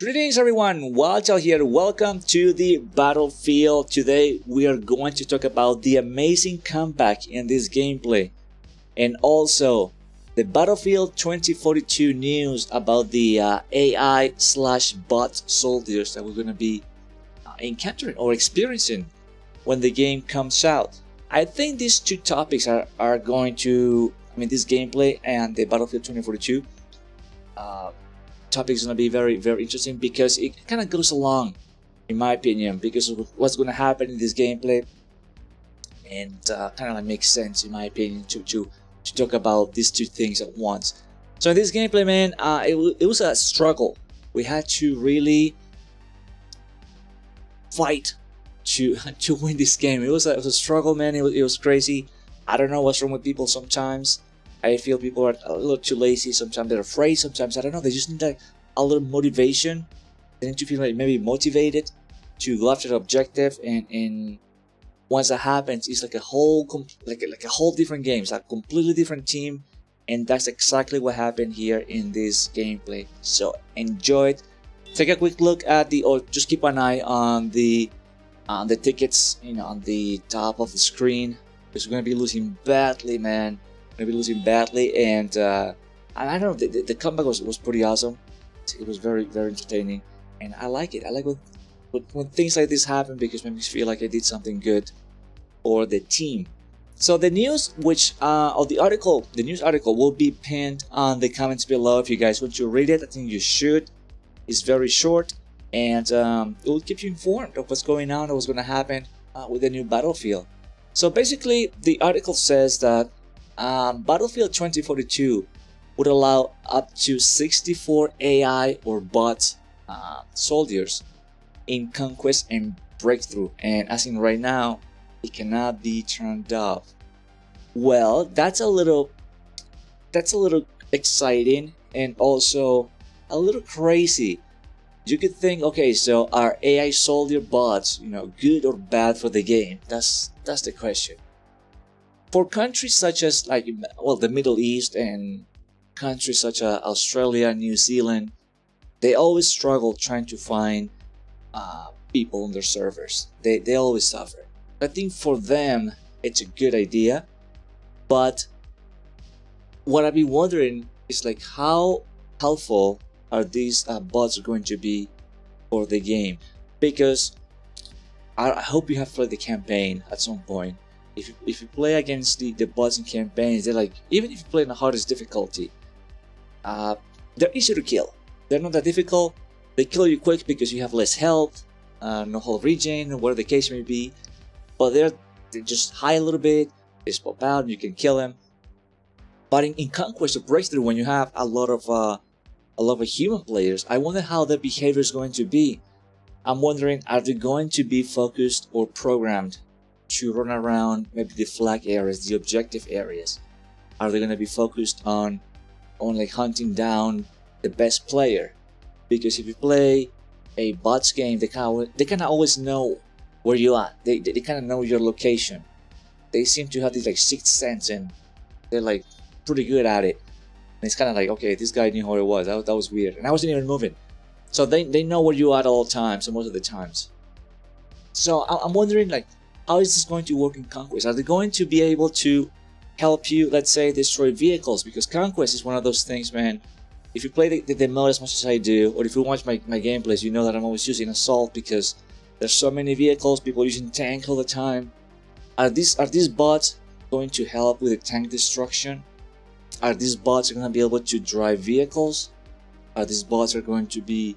Greetings everyone, Walter here. Welcome to the battlefield. Today we are going to talk about the amazing comeback in this gameplay and also the Battlefield 2042 news about the AI/bot soldiers that we're going to be encountering or experiencing when the game comes out. I think these two topics are going to, this gameplay and the Battlefield 2042 topic is going to be very interesting because it kind of goes along, in my opinion, because of what's going to happen in this gameplay, and kind of like makes sense, in my opinion, to talk about these two things at once. So in this gameplay, man, it was a struggle. We had to really fight to win this game. It was a struggle, man. It was crazy. I don't know what's wrong with people sometimes. I feel people are a little too lazy. Sometimes they're afraid. Sometimes, I don't know, they just need like a little motivation. They need to feel like maybe motivated to go after the objective. And once that happens, it's like a whole different game. It's a completely different team. And that's exactly what happened here in this gameplay. So enjoy it. Take a quick look at or just keep an eye on the tickets, on the top of the screen, because we're gonna be losing badly, man. And I don't know, the comeback was pretty awesome. It was very entertaining, and I like it. I like when things like this happen, because it makes me feel like I did something good for the team. So the news, the news article will be pinned on the comments below. If you guys want to read it, I think you should. It's very short, and it will keep you informed of what's going on or what's going to happen with the new Battlefield. So basically, the article says that Battlefield 2042 would allow up to 64 AI or bot soldiers in Conquest and Breakthrough, and as in right now, it cannot be turned off. Well, that's a little exciting and also a little crazy. You could think, okay, so are AI soldier bots, good or bad for the game? That's the question. For countries such as the Middle East and countries such as Australia, New Zealand, they always struggle trying to find people on their servers. They always suffer. I think for them it's a good idea, but what I've been wondering is like how helpful are these bots going to be for the game, because I hope you have played the campaign at some point. If you play against the bots in campaigns, they're like, even if you play in the hardest difficulty, they're easy to kill. They're not that difficult. They kill you quick because you have less health, no whole regen, whatever the case may be. But they just hide a little bit, they pop out, and you can kill them. But in Conquest or Breakthrough, when you have a lot of human players, I wonder how their behavior is going to be. I'm wondering, are they going to be focused or programmed to run around maybe the flag areas, the objective areas? Are they going to be focused on like hunting down the best player? Because if you play a bots game, they kind of always know where you are. They kind of know your location. They seem to have this like sixth sense, and they're like pretty good at it. And it's kind of like, okay, this guy knew who it was. That was weird, and I wasn't even moving. So they know where you are at all times, and most of the times. So I'm wondering, like, how is this going to work in Conquest? Are they going to be able to help you, let's say, destroy vehicles? Because Conquest is one of those things, man. If you play the mode as much as I do, or if you watch my gameplays, you know that I'm always using Assault because there's so many vehicles, people using tank all the time. Are these bots going to help with the tank destruction? Are these bots going to be able to drive vehicles? Are these bots going to be...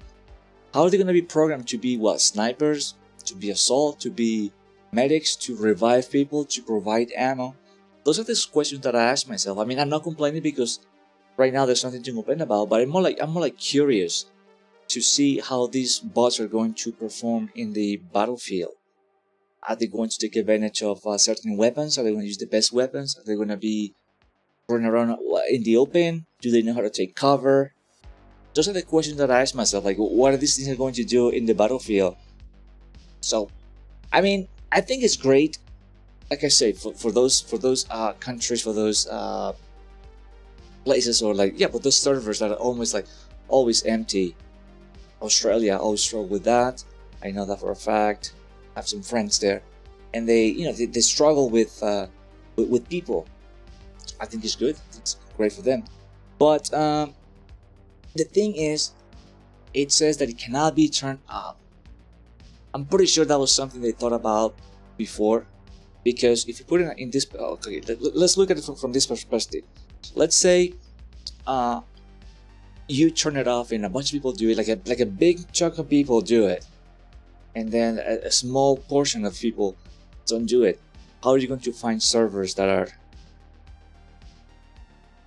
How are they going to be programmed to be what? Snipers? To be assault? To be medics? To revive people? To provide ammo? Those are the questions that I ask myself. I mean, I'm not complaining because right now there's nothing to complain about, but I'm more like curious to see how these bots are going to perform in the battlefield. Are they going to take advantage of certain weapons? Are they going to use the best weapons? Are they going to be running around in the open? Do they know how to take cover? Those are the questions that I ask myself, like, what are these things going to do in the battlefield? So, I mean, I think it's great. Like I say, for those countries, for those places, or like, yeah, but those servers that are almost like always empty, Australia always struggle with that. I know that for a fact. I have some friends there, and they struggle with people. I think it's good. It's great for them. But the thing is, it says that it cannot be turned up. I'm pretty sure that was something they thought about before, because if you put it in this, okay, let's look at it from this perspective. Let's say you turn it off and a bunch of people do it, like a big chunk of people do it, and then a small portion of people don't do it. How are you going to find servers that are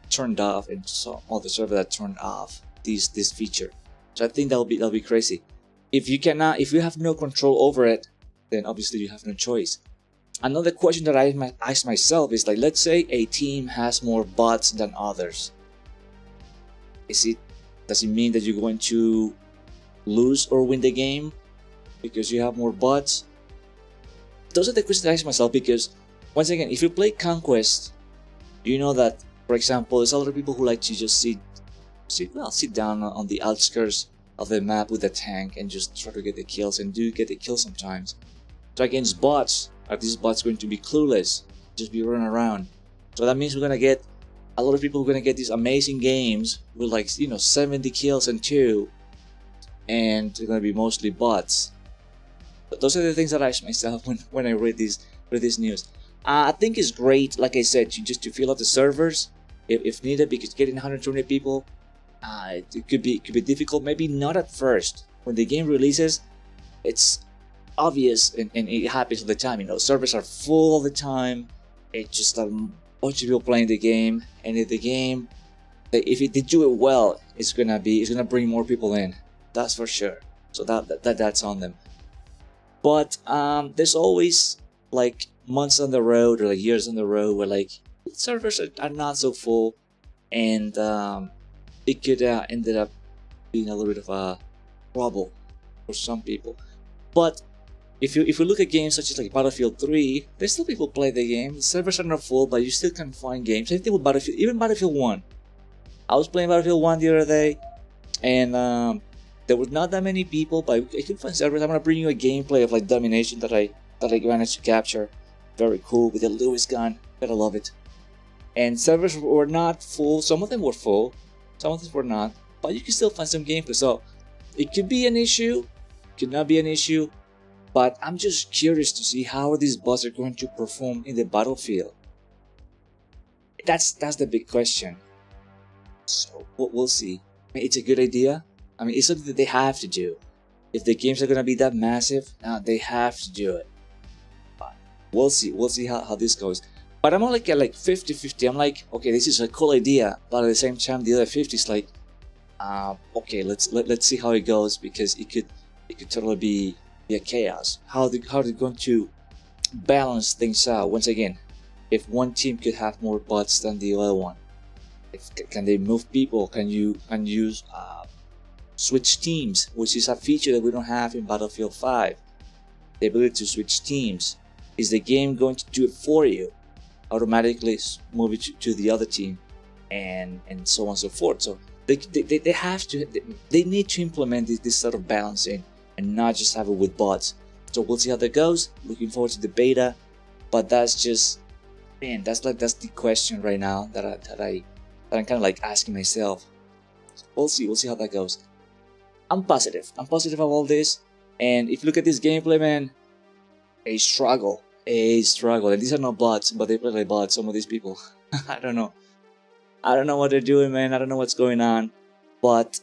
turned off and so all the servers that turned off this feature? So I think that'll be crazy. If you have no control over it, then obviously you have no choice. Another question that I ask myself is, like, let's say a team has more bots than others. Does it mean that you're going to lose or win the game because you have more bots? Those are the questions I ask myself, because once again, if you play Conquest, you know that, for example, there's a lot of people who like to just sit down on the outskirts of the map with a tank and just try to get the kills, and do get the kills sometimes. So against bots, are these bots going to be clueless, just be running around? So that means we're gonna get a lot of people who are gonna get these amazing games with, like, 70 kills and 2, and they're gonna be mostly bots. But those are the things that I ask myself when I read this news. I think it's great, like I said, to fill out the servers if needed, because getting 120 people, it could be difficult. Maybe not at first. When the game releases, it's obvious, and it happens all the time. Servers are full all the time. It's just a bunch of people playing the game, and if they do it well, it's gonna bring more people in. That's for sure. So that's on them. But there's always, like, months on the road, or like years on the road, where, like, servers are not so full, and it could ended up being a little bit of a trouble for some people. But if you look at games such as, like, Battlefield 3, there's still people play the game. The servers are not full, but you still can find games. I think with Battlefield, even Battlefield 1. I was playing Battlefield 1 the other day, and there was not that many people, but I could find servers. I'm gonna bring you a gameplay of, like, Domination that I managed to capture. Very cool, with the Lewis gun. Gotta love it. And servers were not full. Some of them were full, some of them were not, but you can still find some gameplay. So it could be an issue, could not be an issue, but I'm just curious to see how these bots are going to perform in the battlefield. That's the big question. So we'll see. I mean, it's a good idea. I mean, it's something that they have to do. If the games are gonna be that massive, they have to do it. But we'll see how this goes. But I'm only at, like, 50-50. I'm like, okay, this is a cool idea, but at the same time, the other 50 is like, okay, let's see how it goes, because it could totally be a chaos. How they going to balance things out? Once again, if one team could have more bots than the other one, can they move people? Can you use switch teams, which is a feature that we don't have in Battlefield 5. The ability to switch teams. Is the game going to do it for you? Automatically move it to the other team, and so on and so forth. So they need to implement this sort of balancing, and not just have it with bots. So we'll see how that goes. Looking forward to the beta, but that's just, man, that's the question right now that I'm kind of like asking myself. So we'll see how that goes. I'm positive of all this, and if you look at this gameplay, man, a struggle, and these are not bots, but they play like bots, some of these people. I don't know what they're doing, man. I don't know what's going on, but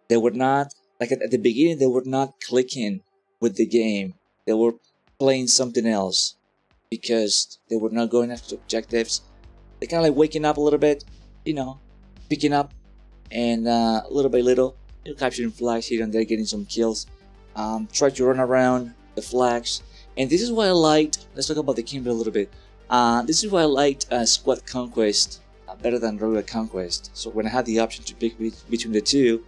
they were not, like, at the beginning, they were not clicking with the game. They were playing something else, because they were not going after objectives. They kind of like waking up a little bit, picking up, and little by little, capturing flags here and there, getting some kills. Try to run around the flags. And this is why I liked, let's talk about the gameplay a little bit. This is why I liked Squad Conquest better than regular Conquest. So when I had the option to pick between the two,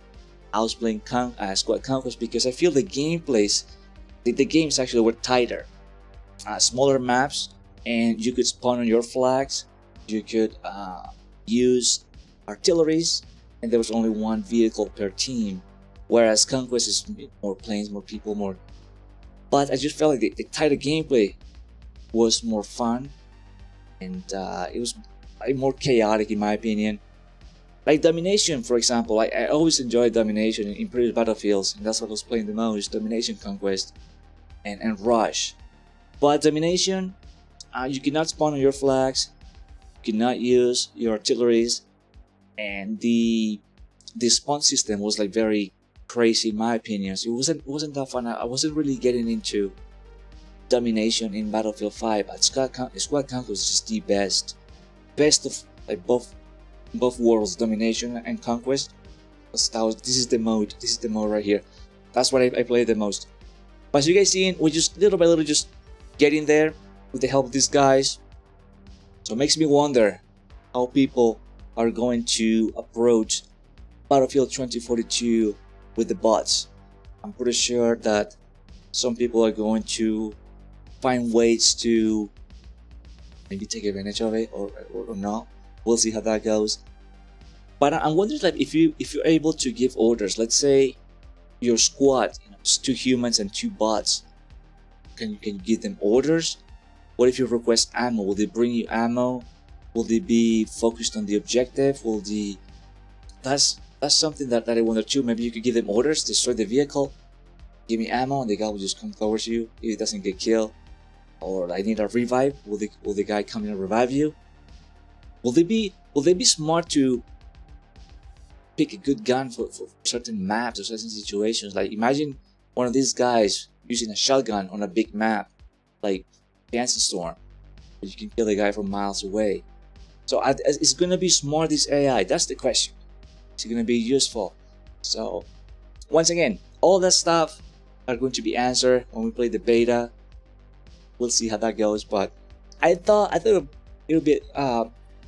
I was playing Squad Conquest, because I feel the gameplays, the games actually were tighter. Smaller maps, and you could spawn on your flags. You could use artilleries, and there was only one vehicle per team. whereas Conquest is more planes, more people, more. But I just felt like the tighter gameplay was more fun, and it was more chaotic in my opinion. Like Domination, for example, I always enjoyed Domination in previous battlefields, and that's what I was playing the most: Domination, Conquest, and Rush. But Domination, you cannot spawn on your flags, you cannot use your artilleries, and the spawn system was like very crazy in my opinion. So it wasn't that fun. I wasn't really getting into Domination in Battlefield 5. But Squad Conquest is just the best of like both worlds, Domination and Conquest. This is the mode right here. That's what I played the most. But as you guys seen, we just little by little just getting there with the help of these guys. So it makes me wonder how people are going to approach Battlefield 2042 with the bots. I'm pretty sure that some people are going to find ways to maybe take advantage of it or not. We'll see how that goes. But I'm wondering, like, if you're able to give orders. Let's say your squad, it's 2 humans and 2 bots. Can you give them orders? What if you request ammo? Will they bring you ammo? Will they be focused on the objective? That's something that I wonder too. Maybe you could give them orders, destroy the vehicle, give me ammo, and the guy will just come towards you if he doesn't get killed. Or I need a revive. Will the guy come in and revive you? Will they be smart to pick a good gun for certain maps or certain situations? Like, imagine one of these guys using a shotgun on a big map, like Dancing Storm, but you can kill the guy from miles away. So it's gonna be smart, this AI. That's the question. Is it gonna be useful? So once again, all that stuff are going to be answered when we play the beta. We'll see how that goes. But I thought it would be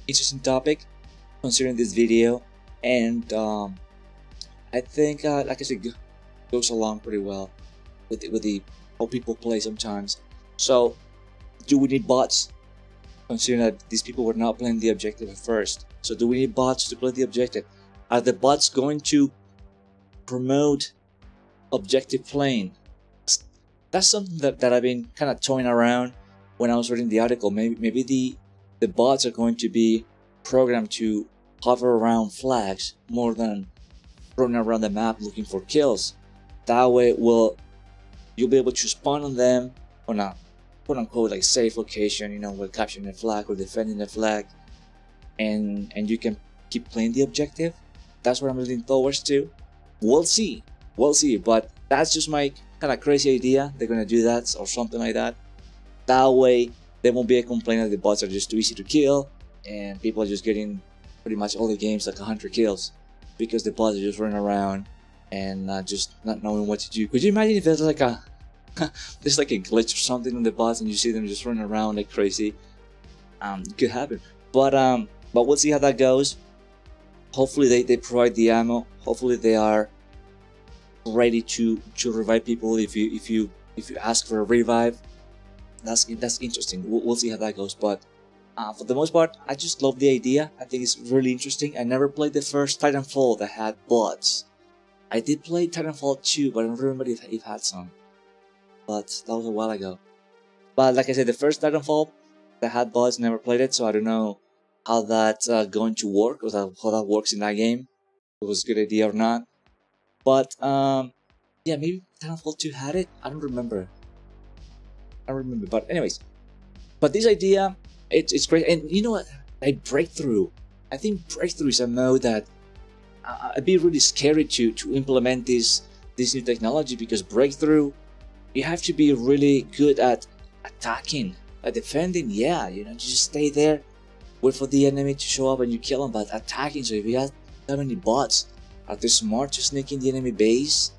interesting topic considering this video, and I think like I said, goes along pretty well with the how people play sometimes. So do we need bots, considering that these people were not playing the objective at first? So do we need bots to play the objective? Are the bots going to promote objective playing? That's something that I've been kind of toying around when I was reading the article. Maybe the bots are going to be programmed to hover around flags more than running around the map looking for kills. That way, you'll be able to spawn on them on a quote unquote like safe location, while capturing a flag or defending a flag, and you can keep playing the objective. That's what I'm leaning towards to. We'll see, but that's just my kind of crazy idea. They're gonna do that or something like that. That way, there won't be a complaint that the bots are just too easy to kill, and people are just getting pretty much all the games like 100 kills because the bots are just running around and just not knowing what to do. Could you imagine if there's like a there's like a glitch or something on the bots and you see them just running around like crazy? It could happen, but we'll see how that goes. Hopefully they provide the ammo. Hopefully they are ready to revive people if you ask for a revive. That's interesting. We'll see how that goes. But for the most part, I just love the idea. I think it's really interesting. I never played the first Titanfall that had bots. I did play Titanfall 2, but I don't remember if it had some. But that was a while ago. But like I said, the first Titanfall that had bots, never played it, so I don't know how that's going to work, or how that works in that game. If it was a good idea or not. But yeah, maybe Titanfall 2 had it. I don't remember. But anyways, but this idea, it's great. And you know what? Like Breakthrough. I think Breakthrough is a mode that it'd be really scary to implement this new technology, because Breakthrough, you have to be really good at attacking, at defending. Yeah, you just stay there, wait for the enemy to show up and you kill them. But attacking, so if you have that many bots, are they smart to sneak in the enemy base?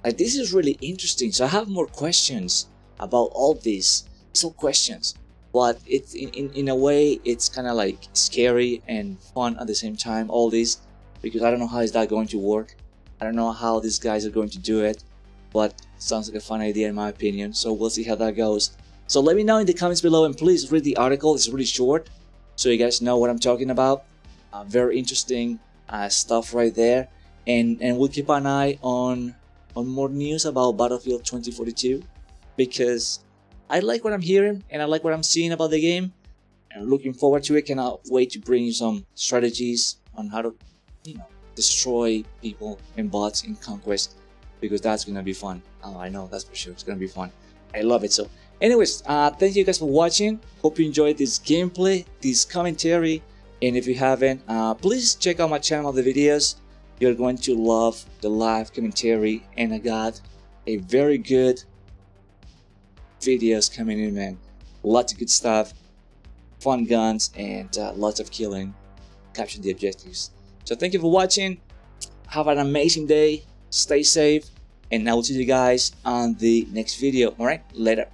Like, this is really interesting. So I have more questions about all this. It's all questions, but it's in a way it's kind of like scary and fun at the same time, all this, because I don't know how is that going to work. I don't know how these guys are going to do it, but it sounds like a fun idea in my opinion. So we'll see how that goes. So let me know in the comments below, and please read the article. It's really short, so you guys know what I'm talking about. Very interesting stuff right there. and we'll keep an eye on more news about Battlefield 2042, because I like what I'm hearing and I like what I'm seeing about the game, and I'm looking forward to it. Cannot wait to bring you some strategies on how to, destroy people and bots in Conquest, because that's gonna be fun. Oh, I know, that's for sure. It's gonna be fun. I love it. So anyways, thank you guys for watching. Hope you enjoyed this gameplay, this commentary, and if you haven't, please check out my channel, the videos. You're going to love the live commentary, and I got a very good videos coming in, man. Lots of good stuff, fun guns, and lots of killing, capture the objectives. So thank you for watching. Have an amazing day. Stay safe, and I will see you guys on the next video. All right, later.